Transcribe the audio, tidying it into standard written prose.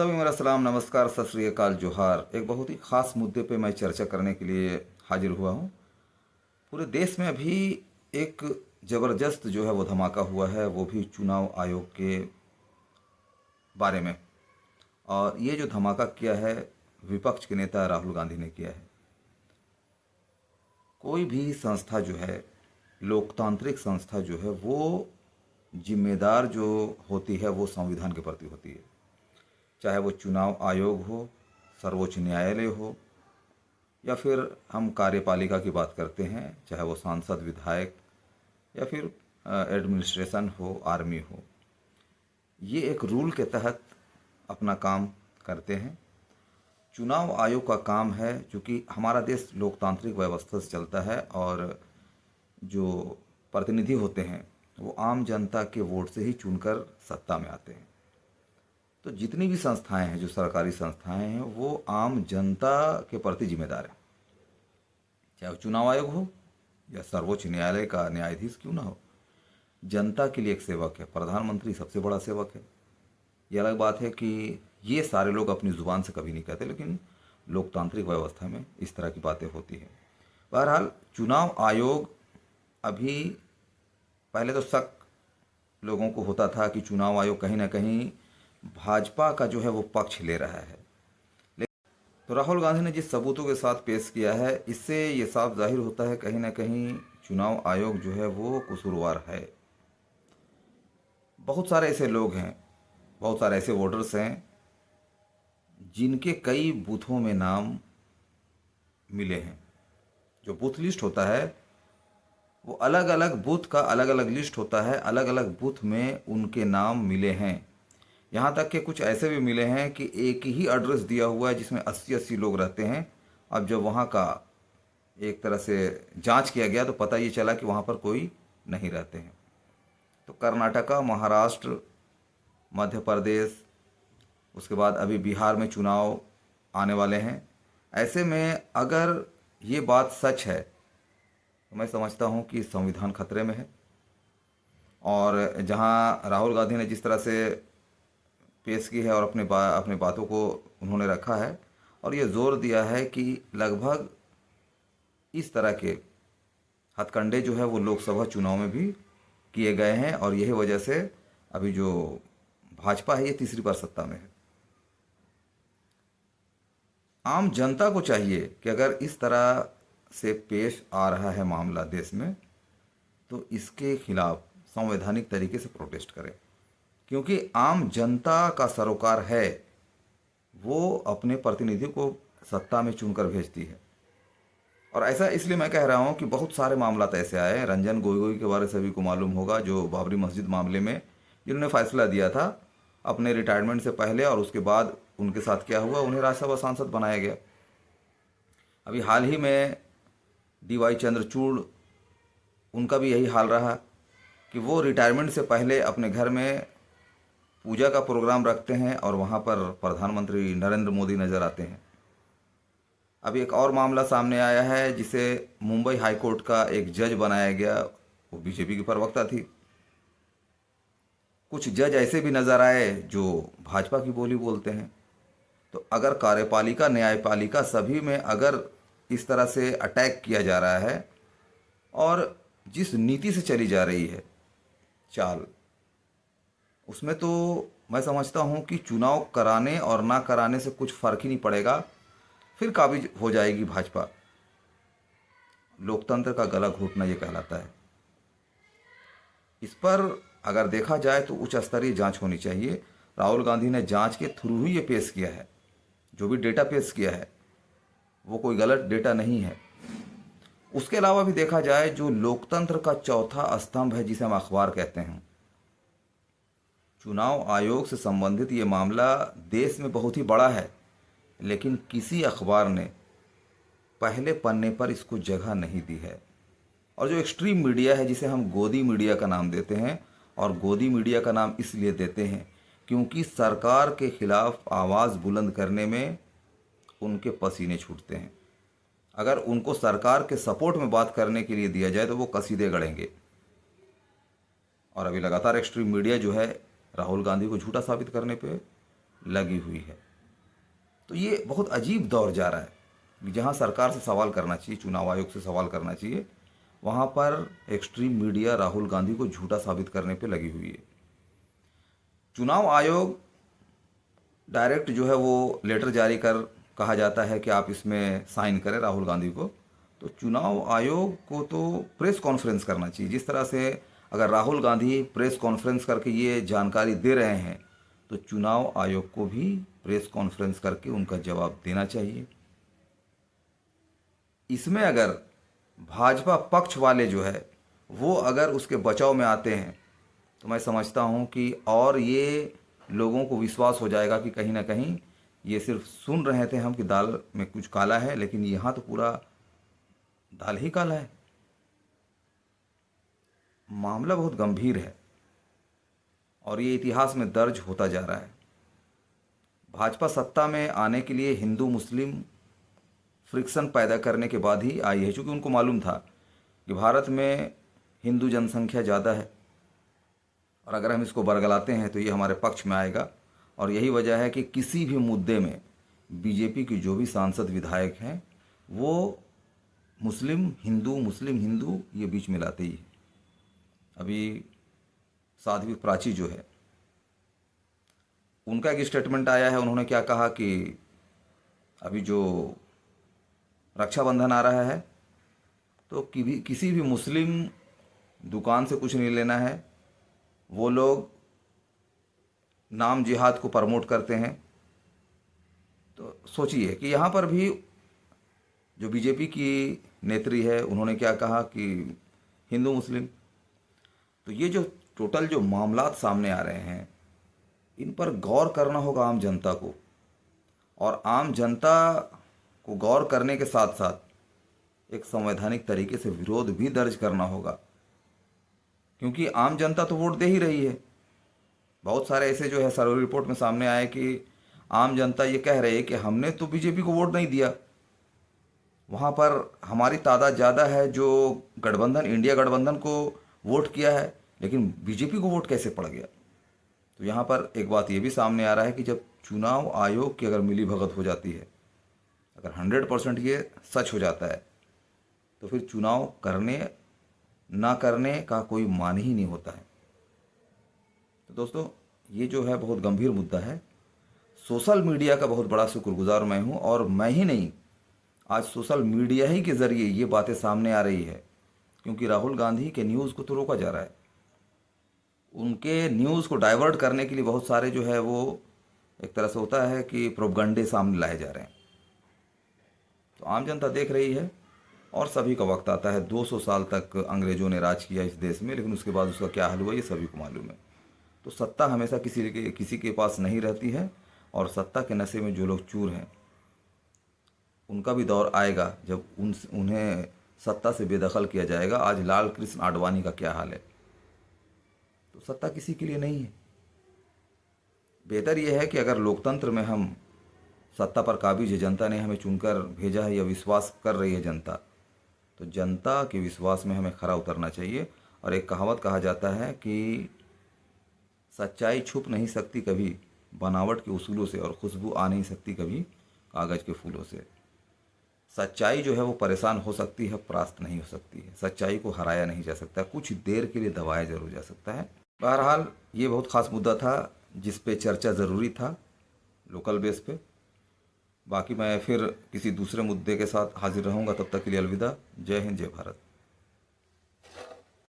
सभी मेरा सलाम, नमस्कार, सत श्री अकाल, जोहार। एक बहुत ही ख़ास मुद्दे पे मैं चर्चा करने के लिए हाजिर हुआ हूँ। पूरे देश में अभी एक ज़बरदस्त जो है वो धमाका हुआ है, वो भी चुनाव आयोग के बारे में। और ये जो धमाका किया है, विपक्ष के नेता राहुल गांधी ने किया है। कोई भी संस्था जो है, लोकतांत्रिक संस्था जो है, वो जिम्मेदार जो होती है वो संविधान के प्रति होती है। चाहे वो चुनाव आयोग हो, सर्वोच्च न्यायालय हो, या फिर हम कार्यपालिका की बात करते हैं, चाहे वो सांसद, विधायक, या फिर एडमिनिस्ट्रेशन हो, आर्मी हो। ये एक रूल के तहत अपना काम करते हैं। चुनाव आयोग का काम है, चूँकि हमारा देश लोकतांत्रिक व्यवस्था से चलता है और जो प्रतिनिधि होते हैं वो आम जनता के वोट से ही चुनकर सत्ता में आते हैं। तो जितनी भी संस्थाएं हैं, जो सरकारी संस्थाएं हैं, वो आम जनता के प्रति जिम्मेदार हैं। चाहे वो चुनाव आयोग हो या सर्वोच्च न्यायालय का न्यायाधीश क्यों ना हो, जनता के लिए एक सेवक है। प्रधानमंत्री सबसे बड़ा सेवक है। ये अलग बात है कि ये सारे लोग अपनी ज़ुबान से कभी नहीं कहते, लेकिन लोकतांत्रिक व्यवस्था में इस तरह की बातें होती हैं। बहरहाल, चुनाव आयोग अभी, पहले तो शक लोगों को होता था कि चुनाव आयोग कहीं ना कहीं भाजपा का जो है वो पक्ष ले रहा है। तो राहुल गांधी ने जिस सबूतों के साथ पेश किया है, इससे ये साफ जाहिर होता है कहीं ना कहीं चुनाव आयोग जो है वो कसूरवार है। बहुत सारे ऐसे लोग हैं, बहुत सारे ऐसे वोटर्स हैं जिनके कई बूथों में नाम मिले हैं। जो बूथ लिस्ट होता है वो अलग अलग बूथ का अलग अलग लिस्ट होता है, अलग अलग बूथ में उनके नाम मिले हैं। यहाँ तक कि कुछ ऐसे भी मिले हैं कि एक ही एड्रेस दिया हुआ है जिसमें 80-80 लोग रहते हैं। अब जब वहाँ का एक तरह से जांच किया गया तो पता ये चला कि वहाँ पर कोई नहीं रहते हैं। तो कर्नाटका, महाराष्ट्र, मध्य प्रदेश, उसके बाद अभी बिहार में चुनाव आने वाले हैं। ऐसे में अगर ये बात सच है तो मैं समझता हूँ कि संविधान खतरे में है। और जहाँ राहुल गांधी ने जिस तरह से पेश की है और अपने बातों को उन्होंने रखा है और ये जोर दिया है कि लगभग इस तरह के हथकंडे जो है वो लोकसभा चुनाव में भी किए गए हैं, और यही वजह से अभी जो भाजपा है ये तीसरी बार सत्ता में है। आम जनता को चाहिए कि अगर इस तरह से पेश आ रहा है मामला देश में, तो इसके खिलाफ संवैधानिक तरीके से प्रोटेस्ट करें, क्योंकि आम जनता का सरोकार है, वो अपने प्रतिनिधि को सत्ता में चुनकर भेजती है। और ऐसा इसलिए मैं कह रहा हूँ कि बहुत सारे मामला ऐसे आए हैं। रंजन गोगोई के बारे में सभी को मालूम होगा, जो बाबरी मस्जिद मामले में जिन्होंने फैसला दिया था अपने रिटायरमेंट से पहले, और उसके बाद उनके साथ क्या हुआ, उन्हें राज्यसभा सांसद बनाया गया। अभी हाल ही में DY चंद्रचूड़, उनका भी यही हाल रहा कि वो रिटायरमेंट से पहले अपने घर में पूजा का प्रोग्राम रखते हैं और वहाँ पर प्रधानमंत्री नरेंद्र मोदी नज़र आते हैं। अभी एक और मामला सामने आया है जिसे मुंबई हाई कोर्ट का एक जज बनाया गया, वो बीजेपी की प्रवक्ता थी। कुछ जज ऐसे भी नज़र आए जो भाजपा की बोली बोलते हैं। तो अगर कार्यपालिका, न्यायपालिका, सभी में अगर इस तरह से अटैक किया जा रहा है और जिस नीति से चली जा रही है चाल, उसमें तो मैं समझता हूँ कि चुनाव कराने और ना कराने से कुछ फ़र्क ही नहीं पड़ेगा, फिर काबिज हो जाएगी भाजपा। लोकतंत्र का गला घोटना ये कहलाता है। इस पर अगर देखा जाए तो उच्च स्तरीय जांच होनी चाहिए। राहुल गांधी ने जांच के थ्रू ही ये पेश किया है। जो भी डेटा पेश किया है वो कोई गलत डेटा नहीं है। उसके अलावा भी देखा जाए, जो लोकतंत्र का चौथा स्तंभ है जिसे हम अखबार कहते हैं, चुनाव आयोग से संबंधित ये मामला देश में बहुत ही बड़ा है, लेकिन किसी अखबार ने पहले पन्ने पर इसको जगह नहीं दी है। और जो एक्सट्रीम मीडिया है, जिसे हम गोदी मीडिया का नाम देते हैं, और गोदी मीडिया का नाम इसलिए देते हैं क्योंकि सरकार के खिलाफ आवाज़ बुलंद करने में उनके पसीने छूटते हैं। अगर उनको सरकार के सपोर्ट में बात करने के लिए दिया जाए तो वो कसीदे गढ़ेंगे। और अभी लगातार एक्सट्रीम मीडिया जो है राहुल गांधी को झूठा साबित करने पे लगी हुई है। तो ये बहुत अजीब दौर जा रहा है। जहाँ सरकार से सवाल करना चाहिए, चुनाव आयोग से सवाल करना चाहिए, वहाँ पर एक्सट्रीम मीडिया राहुल गांधी को झूठा साबित करने पे लगी हुई है। चुनाव आयोग डायरेक्ट जो है वो लेटर जारी कर कहा जाता है कि आप इसमें साइन करें राहुल गांधी को। तो चुनाव आयोग को तो प्रेस कॉन्फ्रेंस करना चाहिए। जिस तरह से अगर राहुल गांधी प्रेस कॉन्फ्रेंस करके ये जानकारी दे रहे हैं, तो चुनाव आयोग को भी प्रेस कॉन्फ्रेंस करके उनका जवाब देना चाहिए। इसमें अगर भाजपा पक्ष वाले जो है वो अगर उसके बचाव में आते हैं, तो मैं समझता हूँ कि और ये लोगों को विश्वास हो जाएगा कि कहीं ना कहीं ये सिर्फ सुन रहे थे हम कि दाल में कुछ काला है, लेकिन यहाँ तो पूरा दाल ही काला है। मामला बहुत गंभीर है और ये इतिहास में दर्ज होता जा रहा है। भाजपा सत्ता में आने के लिए हिंदू मुस्लिम फ्रिक्शन पैदा करने के बाद ही आई है, क्योंकि उनको मालूम था कि भारत में हिंदू जनसंख्या ज़्यादा है और अगर हम इसको बरगलाते हैं तो ये हमारे पक्ष में आएगा। और यही वजह है कि किसी भी मुद्दे में बीजेपी की जो भी सांसद विधायक हैं वो मुस्लिम हिंदू ये बीच में लाते ही है। अभी साध्वी प्राची जो है, उनका एक स्टेटमेंट आया है। उन्होंने क्या कहा कि अभी जो रक्षाबंधन आ रहा है तो किसी भी मुस्लिम दुकान से कुछ नहीं लेना है। वो लोग नाम जिहाद को प्रमोट करते हैं। तो सोचिए कि यहाँ पर भी जो बीजेपी की नेत्री है उन्होंने क्या कहा कि हिंदू मुस्लिम। तो ये जो टोटल जो मामलात सामने आ रहे हैं, इन पर गौर करना होगा आम जनता को, और आम जनता को गौर करने के साथ साथ एक संवैधानिक तरीके से विरोध भी दर्ज करना होगा, क्योंकि आम जनता तो वोट दे ही रही है। बहुत सारे ऐसे जो है सर्वे रिपोर्ट में सामने आए कि आम जनता ये कह रही है कि हमने तो बीजेपी को वोट नहीं दिया, वहाँ पर हमारी तादाद ज़्यादा है जो गठबंधन इंडिया गठबंधन को वोट किया है, लेकिन बीजेपी को वोट कैसे पड़ गया। तो यहाँ पर एक बात ये भी सामने आ रहा है कि जब चुनाव आयोग की अगर मिली भगत हो जाती है, अगर 100% ये सच हो जाता है, तो फिर चुनाव करने ना करने का कोई मान ही नहीं होता है। तो दोस्तों, ये जो है बहुत गंभीर मुद्दा है। सोशल मीडिया का बहुत बड़ा शुक्रगुजार मैं हूँ, और मैं ही नहीं, आज सोशल मीडिया ही के ज़रिए ये बातें सामने आ रही है, क्योंकि राहुल गांधी के न्यूज़ को तो रोका जा रहा है। उनके न्यूज़ को डाइवर्ट करने के लिए बहुत सारे जो है वो एक तरह से होता है कि प्रोपगंडे सामने लाए जा रहे हैं। तो आम जनता देख रही है, और सभी का वक्त आता है। 200 साल तक अंग्रेज़ों ने राज किया इस देश में, लेकिन उसके बाद उसका क्या हाल हुआ ये सभी को मालूम है। तो सत्ता हमेशा किसी के पास नहीं रहती है, और सत्ता के नशे में जो लोग चूर हैं उनका भी दौर आएगा जब उन्हें सत्ता से बेदखल किया जाएगा। आज लाल कृष्ण आडवाणी का क्या हाल है। तो सत्ता किसी के लिए नहीं है। बेहतर यह है कि अगर लोकतंत्र में हम सत्ता पर काबिज है, जनता ने हमें चुनकर भेजा है या विश्वास कर रही है जनता, तो जनता के विश्वास में हमें खरा उतरना चाहिए। और एक कहावत कहा जाता है कि सच्चाई छुप नहीं सकती कभी बनावट के उसूलों से, और खुशबू आ नहीं सकती कभी कागज़ के फूलों से। सच्चाई जो है वो परेशान हो सकती है, परास्त नहीं हो सकती है। सच्चाई को हराया नहीं जा सकता, कुछ देर के लिए दबाया जरूर जा सकता है। बहरहाल ये बहुत ख़ास मुद्दा था जिस पे चर्चा ज़रूरी था लोकल बेस पे। बाकी मैं फिर किसी दूसरे मुद्दे के साथ हाजिर रहूँगा। तब तक के लिए अलविदा। जय हिंद, जय भारत।